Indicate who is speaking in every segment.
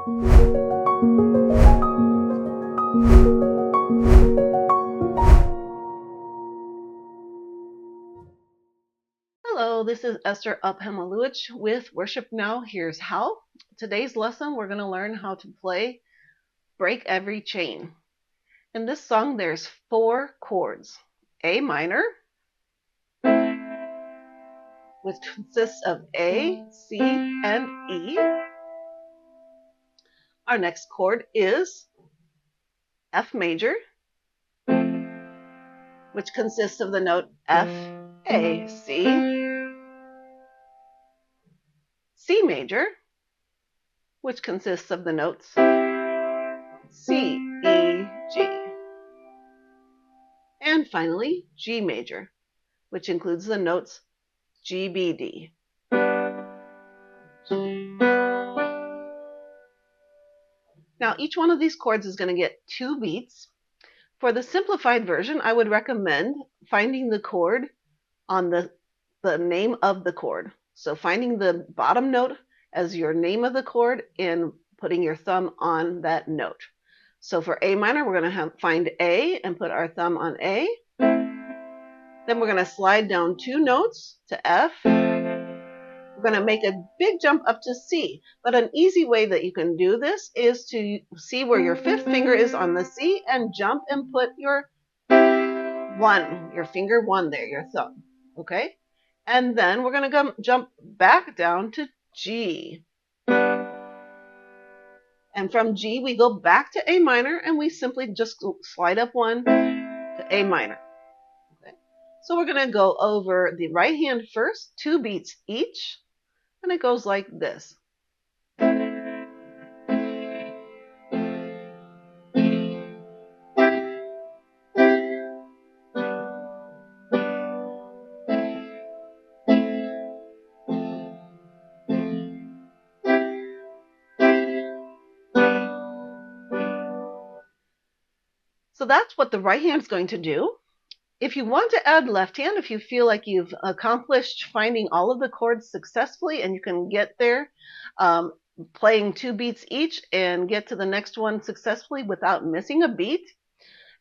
Speaker 1: Hello, this is Esther Uphamalewicz with Worship Now. Here's how. Today's lesson, we're going to learn how to play Break Every Chain. In this song, there's 4 chords. A minor, which consists of A, C, and E. Our next chord is F major, which consists of the note F, A, C. C major, which consists of the notes C, E, G. And finally, G major, which includes the notes G, B, D. Now, each one of these chords is going to get 2 beats. For the simplified version, I would recommend finding the chord on the name of the chord. So finding the bottom note as your name of the chord and putting your thumb on that note. So for A minor, we're going to find A and put our thumb on A. Then we're going to slide down 2 notes to F. We're going to make a big jump up to C. But an easy way that you can do this is to see where your 5th finger is on the C and jump and put your finger 1 there, your thumb. Okay? And then we're going to jump back down to G. And from G, we go back to A minor, and we simply just slide up 1 to A minor. Okay? So we're going to go over the right hand first, 2 beats each, and it goes like this. So that's what the right hand is going to do. If you want to add left hand, if you feel like you've accomplished finding all of the chords successfully and you can get there playing 2 beats each and get to the next one successfully without missing a beat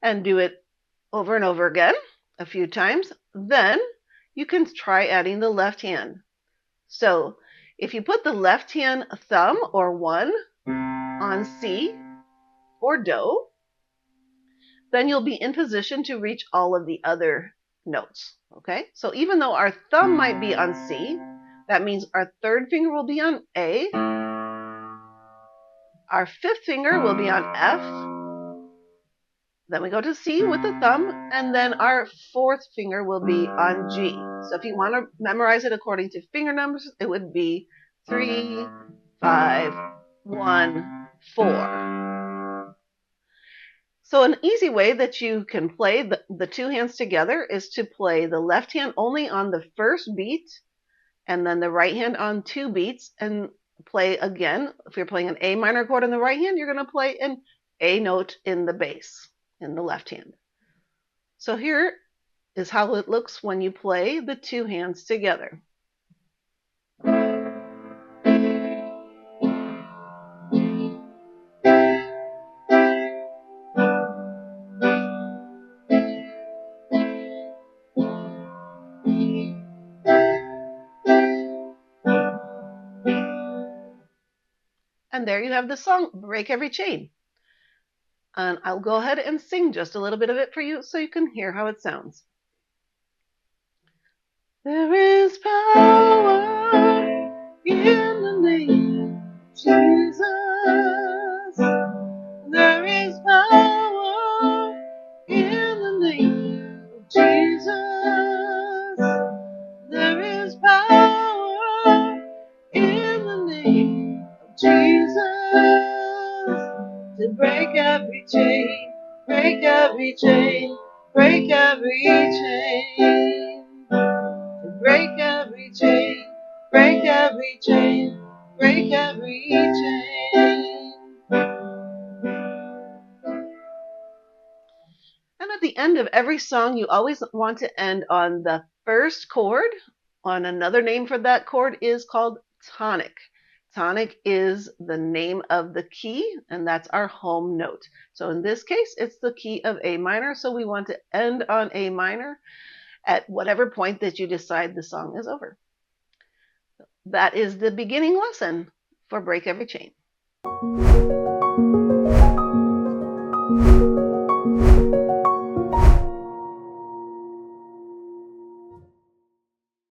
Speaker 1: and do it over and over again a few times, then you can try adding the left hand. So if you put the left hand thumb or 1 on C or Do, then you'll be in position to reach all of the other notes. Okay, so even though our thumb might be on C, that means our 3rd finger will be on A, our 5th finger will be on F, then we go to C with the thumb, and then our 4th finger will be on G. So if you want to memorize it according to finger numbers, it would be 3, 5, 1, 4. So an easy way that you can play the 2 hands together is to play the left hand only on the 1st beat and then the right hand on 2 beats and play again. If you're playing an A minor chord in the right hand, you're going to play an A note in the bass in the left hand. So here is how it looks when you play the 2 hands together. And there you have the song, Break Every Chain. And I'll go ahead and sing just a little bit of it for you so you can hear how it sounds. There is power in the name of Jesus. There is power in the name of Jesus. There is power in the name of Jesus to break every chain, break every chain, break every chain. To break every chain, break every chain, break every chain. And at the end of every song, you always want to end on the 1st chord. On another name for that chord is called tonic. Tonic is the name of the key, and that's our home note. So in this case, it's the key of A minor, so we want to end on A minor at whatever point that you decide the song is over. That is the beginning lesson for Break Every Chain.